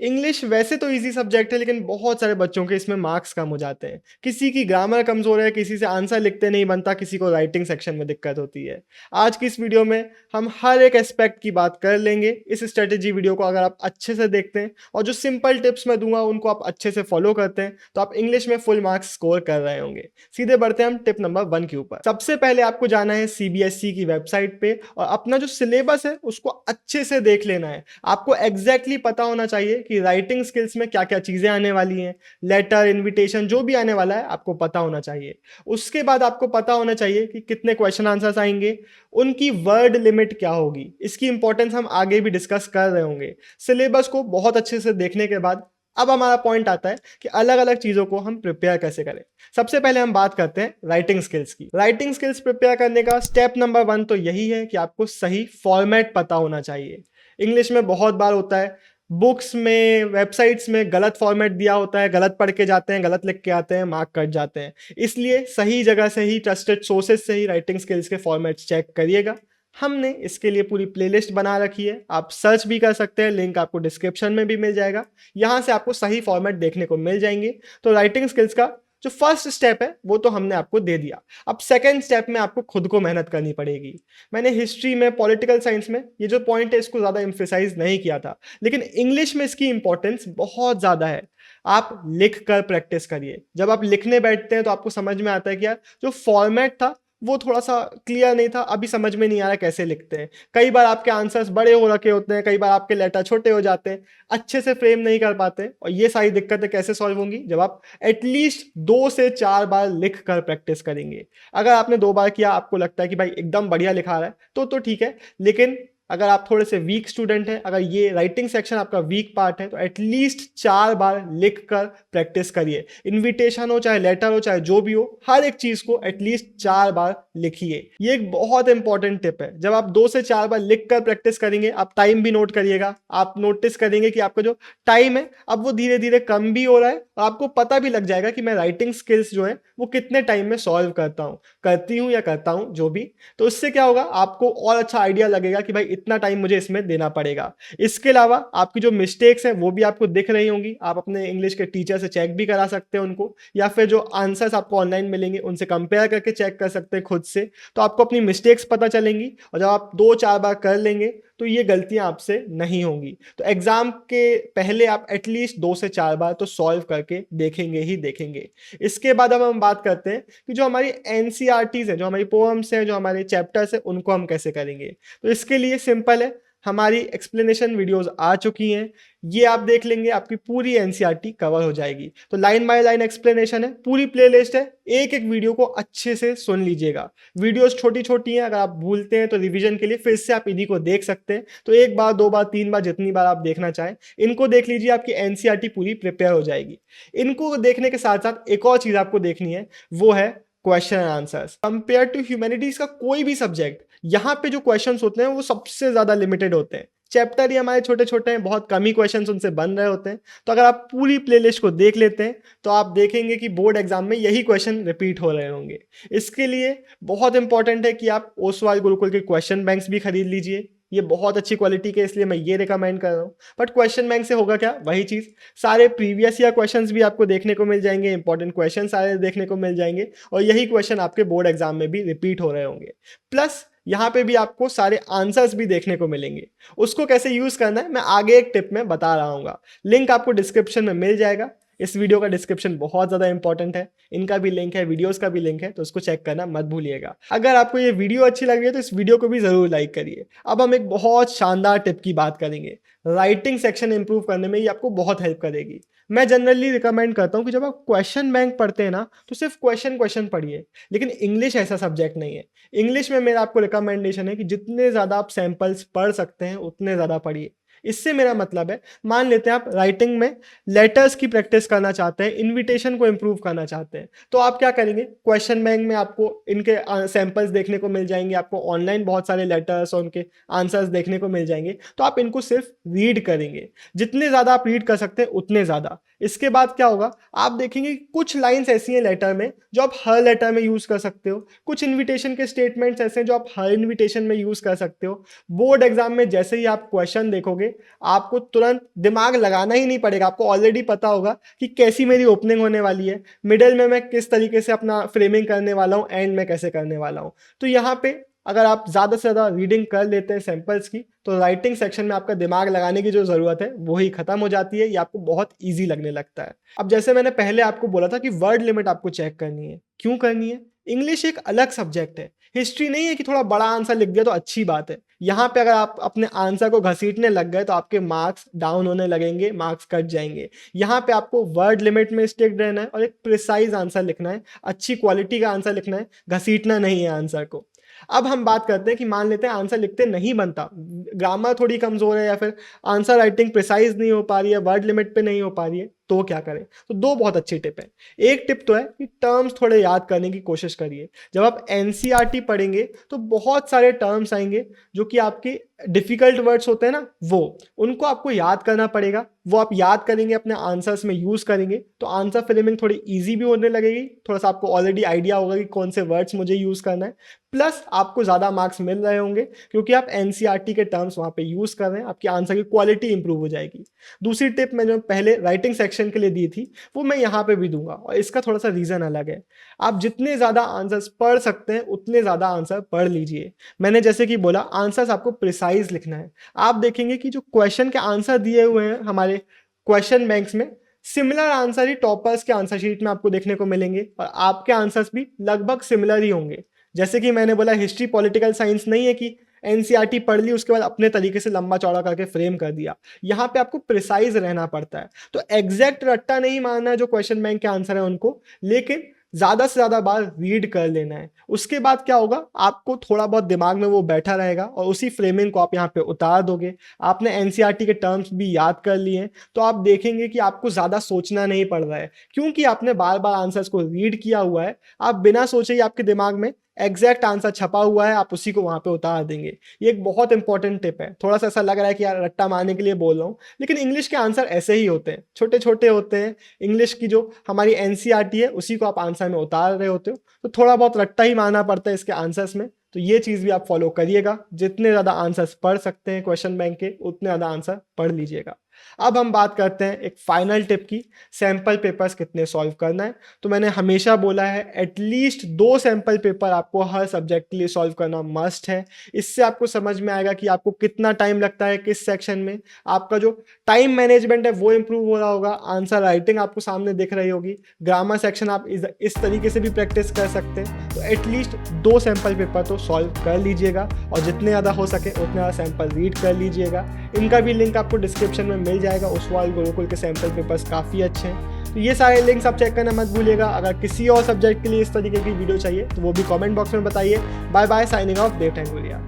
English वैसे तो easy subject है, लेकिन बहुत सारे बच्चों के इसमें मार्क्स कम हो जाते हैं। किसी की ग्रामर कमज़ोर है, किसी से आंसर लिखते नहीं बनता, किसी को राइटिंग सेक्शन में दिक्कत होती है। आज की इस वीडियो में हम हर एक एस्पेक्ट की बात कर लेंगे। इस स्ट्रैटेजी वीडियो को अगर आप अच्छे से देखते हैं और जो सिंपल टिप्स मैं दूँगा उनको आप अच्छे से फॉलो करते हैं, तो आप इंग्लिश में फुल मार्क्स स्कोर कर रहे होंगे। सीधे बढ़ते हैं हम टिप नंबर 1 के ऊपर। सबसे पहले आपको जाना है सीबीएसई की वेबसाइट पे और अपना जो सिलेबस है उसको अच्छे से देख लेना है। आपको एग्जैक्टली पता होना चाहिए कि राइटिंग स्किल्स में क्या-क्या चीज़ें आने वाली हैं, लेटर, इन्विटेशन जो भी आने वाला है आपको पता होना चाहिए। उसके बाद आपको पता होना चाहिए कि कितने क्वेश्चन आंसर्स आएँगे, उनकी वर्ड लिमिट क्या होगी। इसकी इंपॉर्टेंस हम आगे भी डिस्कस कर रहे होंगे। सिलेबस को बहुत अच्छे से देखने के बाद अब हमारा पॉइंट आता है कि अलग-अलग चीज़ों को हम प्रिपेयर कैसे करें। सबसे पहले हम बात करते हैं राइटिंग स्किल्स की। राइटिंग स्किल्स प्रिपेयर करने का स्टेप नंबर 1 तो यही है कि आपको सही फॉर्मेट पता होना चाहिए। इंग्लिश में बहुत बार होता है, बुक्स में, वेबसाइट्स में गलत फॉर्मेट दिया होता है, गलत पढ़ के जाते हैं, गलत लिख के आते हैं, मार्क कट जाते हैं। इसलिए सही जगह से ही, ट्रस्टेड सोर्सेज से ही राइटिंग स्किल्स के फॉर्मेट्स चेक करिएगा। हमने इसके लिए पूरी प्लेलिस्ट बना रखी है, आप सर्च भी कर सकते हैं, लिंक आपको डिस्क्रिप्शन में भी मिल जाएगा। यहाँ से आपको सही फॉर्मेट देखने को मिल जाएंगे। तो राइटिंग स्किल्स का जो फर्स्ट स्टेप है वो तो हमने आपको दे दिया। अब सेकंड स्टेप में आपको खुद को मेहनत करनी पड़ेगी। मैंने हिस्ट्री में, पॉलिटिकल साइंस में ये जो पॉइंट है इसको ज़्यादा एम्फेसाइज नहीं किया था, लेकिन इंग्लिश में इसकी इंपॉर्टेंस बहुत ज़्यादा है। आप लिख कर प्रैक्टिस करिए। जब आप लिखने बैठते हैं तो आपको समझ में आता है कि यार जो फॉर्मेट था वो थोड़ा-सा क्लियर नहीं था, अभी समझ में नहीं आ रहा कैसे लिखते हैं। कई बार आपके आंसर्स बड़े हो रखे होते हैं, कई बार आपके लेटर छोटे हो जाते हैं, अच्छे से फ्रेम नहीं कर पाते और ये सारी दिक्कतें कैसे सॉल्व होंगी? जब आप एटलीस्ट 2 से 4 बार लिख कर प्रैक्टिस करेंगे। अगर आपने 2 बार किया, आपको लगता है कि भाई एकदम बढ़िया लिखा रहा है, तो ठीक है, लेकिन अगर आप थोड़े से वीक स्टूडेंट हैं, अगर ये राइटिंग सेक्शन आपका वीक पार्ट है, तो एटलीस्ट 4 बार लिख कर प्रैक्टिस करिए। इन्विटेशन हो, चाहे लेटर हो, चाहे जो भी हो, हर एक चीज़ को एटलीस्ट 4 बार लिखिए। ये एक बहुत इंपॉर्टेंट टिप है। जब आप 2 से 4 बार लिख कर प्रैक्टिस करेंगे, आप टाइम भी नोट करिएगा। आप नोटिस करेंगे कि आपका जो टाइम है, अब वो धीरे-धीरे कम भी हो रहा है और आपको पता भी लग जाएगा कि मैं राइटिंग स्किल्स जो है, वो कितने टाइम में सॉल्व करती हूँ या करता हूँ, जो भी। तो इससे क्या होगा, आपको और अच्छा आइडिया लगेगा कि भाई इतना टाइम मुझे इसमें देना पड़ेगा। इसके अलावा आपकी जो मिस्टेक्स हैं वो भी आपको दिख रही होंगी। आप अपने इंग्लिश के टीचर से चेक भी करा सकते हैं उनको, या फिर जो आंसर्स आपको ऑनलाइन मिलेंगे उनसे कंपेयर करके चेक कर सकते हैं खुद से। तो आपको अपनी मिस्टेक्स पता चलेंगी और जब आप 2-4 बार कर लेंगे तो ये गलतियां आपसे नहीं होंगी। तो एग्जाम के पहले आप एटलीस्ट 2 से 4 बार तो सॉल्व करके देखेंगे ही देखेंगे। इसके बाद अब हम बात करते हैं कि जो हमारी एनसीईआरटीज है, जो हमारी पोएम्स हैं, जो हमारे चैप्टर्स हैं, उनको हम कैसे करेंगे। तो इसके लिए सिंपल है, हमारी एक्सप्लेनेशन वीडियोस आ चुकी हैं, ये आप देख लेंगे, आपकी पूरी एनसीईआरटी कवर हो जाएगी। तो लाइन बाय लाइन एक्सप्लेनेशन है, पूरी प्लेलिस्ट है, एक एक वीडियो को अच्छे से सुन लीजिएगा। वीडियोस छोटी छोटी हैं, अगर आप भूलते हैं तो रिवीजन के लिए फिर से आप इन्हीं को देख सकते हैं। तो 1 बार, 2 बार, 3 बार, जितनी बार आप देखना चाहें, इनको देख लीजिए, आपकी एनसीईआरटी पूरी प्रिपेयर हो जाएगी। इनको देखने के साथ साथ एक और चीज आपको देखनी है, वो है question and answers. Compare to humanities का कोई भी सब्जेक्ट, यहाँ पे जो क्वेश्चंस होते हैं वो सबसे ज्यादा लिमिटेड होते हैं। चैप्टर ही हमारे छोटे छोटे हैं, बहुत कम ही क्वेश्चंस उनसे बन रहे होते हैं। तो अगर आप पूरी प्लेलिस्ट को देख लेते हैं तो आप देखेंगे कि बोर्ड एग्जाम में यही क्वेश्चन रिपीट हो रहे होंगे। इसके लिए बहुत इंपॉर्टेंट है कि आप ओसवाल गुरुकुल के क्वेश्चन बैंक्स भी खरीद लीजिए। ये बहुत अच्छी क्वालिटी के, इसलिए मैं ये रिकमेंड कर रहा हूँ। बट क्वेश्चन बैंक से होगा क्या, वही चीज़, सारे प्रीवियस ईयर क्वेश्चंस भी आपको देखने को मिल जाएंगे, इंपॉर्टेंट क्वेश्चन सारे देखने को मिल जाएंगे और यही क्वेश्चन आपके बोर्ड एग्जाम में भी रिपीट हो रहे होंगे। प्लस यहाँ पे भी आपको सारे आंसर्स भी देखने को मिलेंगे। उसको कैसे यूज करना है मैं आगे एक टिप में बता रहा हूँ, लिंक आपको डिस्क्रिप्शन में मिल जाएगा। इस वीडियो का डिस्क्रिप्शन बहुत ज़्यादा इंपॉर्टेंट है, इनका भी लिंक है, वीडियोस का भी लिंक है, तो उसको चेक करना मत भूलिएगा। अगर आपको ये वीडियो अच्छी लग रही है तो इस वीडियो को भी ज़रूर लाइक करिए। अब हम एक बहुत शानदार टिप की बात करेंगे, राइटिंग सेक्शन इंप्रूव करने में ये आपको बहुत हेल्प करेगी। मैं जनरली रिकमेंड करता हूँ कि जब आप क्वेश्चन बैंक पढ़ते हैं ना, तो सिर्फ क्वेश्चन पढ़िए, लेकिन इंग्लिश ऐसा सब्जेक्ट नहीं है। इंग्लिश में मेरा आपको रिकमेंडेशन है कि जितने ज़्यादा आप सैंपल्स पढ़ सकते हैं उतने ज़्यादा पढ़िए। इससे मेरा मतलब है, मान लेते हैं आप राइटिंग में लेटर्स की प्रैक्टिस करना चाहते हैं, इनविटेशन को इंप्रूव करना चाहते हैं, तो आप क्या करेंगे, क्वेश्चन बैंक में आपको इनके सैंपल्स देखने को मिल जाएंगे, आपको ऑनलाइन बहुत सारे लेटर्स और उनके आंसर्स देखने को मिल जाएंगे। तो आप इनको सिर्फ रीड करेंगे, जितने ज़्यादा आप रीड कर सकते हैं उतने ज़्यादा। इसके बाद क्या होगा, आप देखेंगे कुछ लाइन्स ऐसी हैं लेटर में जो आप हर लेटर में यूज़ कर सकते हो, कुछ इन्विटेशन के स्टेटमेंट्स ऐसे हैं जो आप हर इन्विटेशन में यूज़ कर सकते हो। बोर्ड एग्जाम में जैसे ही आप क्वेश्चन देखोगे जाओगे, आपको तुरंत दिमाग लगाना ही नहीं पड़ेगा। आपको ऑलरेडी पता होगा कि कैसी मेरी ओपनिंग होने वाली है, मिडल में मैं किस तरीके से अपना फ्रेमिंग करने वाला हूँ, एंड में कैसे करने वाला हूँ। तो यहाँ पे अगर आप ज़्यादा से ज़्यादा रीडिंग कर लेते हैं सैंपल्स की, तो राइटिंग सेक्शन में आपका दिमाग लगाने की जो ज़रूरत है वो ही खत्म हो जाती है, ये आपको बहुत ईज़ी लगने लगता है। अब जैसे मैंने पहले आपको बोला था कि वर्ड लिमिट आपको चेक करनी है। क्यों करनी है? इंग्लिश एक अलग सब्जेक्ट है, हिस्ट्री नहीं है कि थोड़ा बड़ा आंसर लिख दिया तो अच्छी बात है। यहाँ पे अगर आप अपने आंसर को घसीटने लग गए तो आपके मार्क्स डाउन होने लगेंगे, मार्क्स कट जाएंगे। यहाँ पे आपको वर्ड लिमिट में स्टिक रहना है और एक प्रिसाइज आंसर लिखना है, अच्छी क्वालिटी का आंसर लिखना है, घसीटना नहीं है आंसर को। अब हम बात करते हैं कि मान लेते हैं आंसर लिखते नहीं बनता, ग्रामर थोड़ी कमजोर है या फिर आंसर राइटिंग प्रिसाइज नहीं हो पा रही है, वर्ड लिमिट पे नहीं हो पा रही है, तो क्या करें? तो दो बहुत अच्छी टिप है। एक टिप तो है कि टर्म्स थोड़े याद करने की कोशिश करिए। जब आप एनसीईआरटी पढ़ेंगे तो बहुत सारे टर्म्स आएंगे जो कि आपके डिफिकल्ट वर्ड्स होते हैं ना, वो उनको आपको याद करना पड़ेगा। वो आप याद करेंगे, अपने आंसर्स में यूज करेंगे, तो आंसर फ्रेमिंग थोड़ी इजी भी होने लगेगी। थोड़ा सा आपको ऑलरेडी आइडिया होगा कि कौन से वर्ड्स मुझे यूज करना है, प्लस आपको ज़्यादा मार्क्स मिल रहे होंगे क्योंकि आप एनसीईआरटी के टर्म्स वहाँ पे यूज कर रहे हैं, आपकी आंसर की क्वालिटी इंप्रूव हो जाएगी। दूसरी टिप मैं जो पहले राइटिंग सेक्शन के लिए दी थी वो मैं यहाँ पे भी दूंगा, और इसका थोड़ा सा रीजन अलग है। आप जितने ज़्यादा आंसर्स पढ़ सकते हैं उतने ज़्यादा आंसर पढ़ लीजिए। मैंने जैसे कि बोला, आंसर्स आपको प्रिसाइज लिखना है। आप देखेंगे कि जो क्वेश्चन के आंसर दिए हुए हैं हमारे क्वेश्चन बैंक्स में, सिमिलर आंसर ही टॉपर्स के आंसर शीट में आपको देखने को मिलेंगे, और आपके आंसर्स भी लगभग सिमिलर ही होंगे। जैसे कि मैंने बोला, हिस्ट्री पॉलिटिकल साइंस नहीं है कि एनसीईआरटी पढ़ ली उसके बाद अपने तरीके से लंबा चौड़ा करके फ्रेम कर दिया। यहाँ पे आपको प्रिसाइज रहना पड़ता है। तो एग्जैक्ट रट्टा नहीं मारना है जो क्वेश्चन बैंक के आंसर है उनको, लेकिन ज़्यादा से ज़्यादा बार रीड कर लेना है। उसके बाद क्या होगा, आपको थोड़ा बहुत दिमाग में वो बैठा रहेगा और उसी फ्रेमिंग को आप यहाँ पे उतार दोगे। आपने एनसीईआरटी के टर्म्स भी याद कर लिए हैं, तो आप देखेंगे कि आपको ज़्यादा सोचना नहीं पड़ रहा है, क्योंकि आपने बार बार आंसर्स को रीड किया हुआ है। आप बिना सोचे ही आपके दिमाग में एग्जैक्ट आंसर छपा हुआ है, आप उसी को वहाँ पे उतार देंगे। ये एक बहुत इंपॉर्टेंट टिप है। थोड़ा सा ऐसा लग रहा है कि यार रट्टा मारने के लिए बोल रहा हूँ, लेकिन इंग्लिश के आंसर ऐसे ही होते हैं, छोटे छोटे होते हैं। इंग्लिश की जो हमारी एनसीईआरटी है उसी को आप आंसर में उतार रहे होते हो, तो थोड़ा बहुत रट्टा ही मारना पड़ता है इसके आंसर्स में। तो ये चीज़ भी आप फॉलो करिएगा। जितने ज़्यादा आंसर्स पढ़ सकते हैं क्वेश्चन बैंक के, उतने ज़्यादा आंसर पढ़ लीजिएगा। अब हम बात करते हैं एक फाइनल टिप की, सैंपल पेपर्स कितने सॉल्व करना है। तो मैंने हमेशा बोला है एटलीस्ट 2 सैंपल पेपर आपको हर सब्जेक्ट के लिए सॉल्व करना मस्ट है। इससे आपको समझ में आएगा कि आपको कितना टाइम लगता है किस सेक्शन में, आपका जो टाइम मैनेजमेंट है वो इंप्रूव हो रहा होगा, आंसर राइटिंग आपको सामने दिख रही होगी, ग्रामर सेक्शन आप इस तरीके से भी प्रैक्टिस कर सकते हैं। तो एटलीस्ट 2 सैंपल पेपर तो सॉल्व कर लीजिएगा, और जितने ज़्यादा हो सके उतने ज़्यादा सैंपल रीड कर लीजिएगा। इनका भी लिंक आपको डिस्क्रिप्शन में मिल जाएगा। ओसवाल गुरुकुल के सैंपल पेपर्स काफ़ी अच्छे हैं, तो ये सारे लिंक्स आप चेक करना मत भूलिएगा। अगर किसी और सब्जेक्ट के लिए इस तरीके की वीडियो चाहिए तो वो भी कमेंट बॉक्स में बताइए। बाय बाय, साइनिंग ऑफ, देव टैंगुलिया।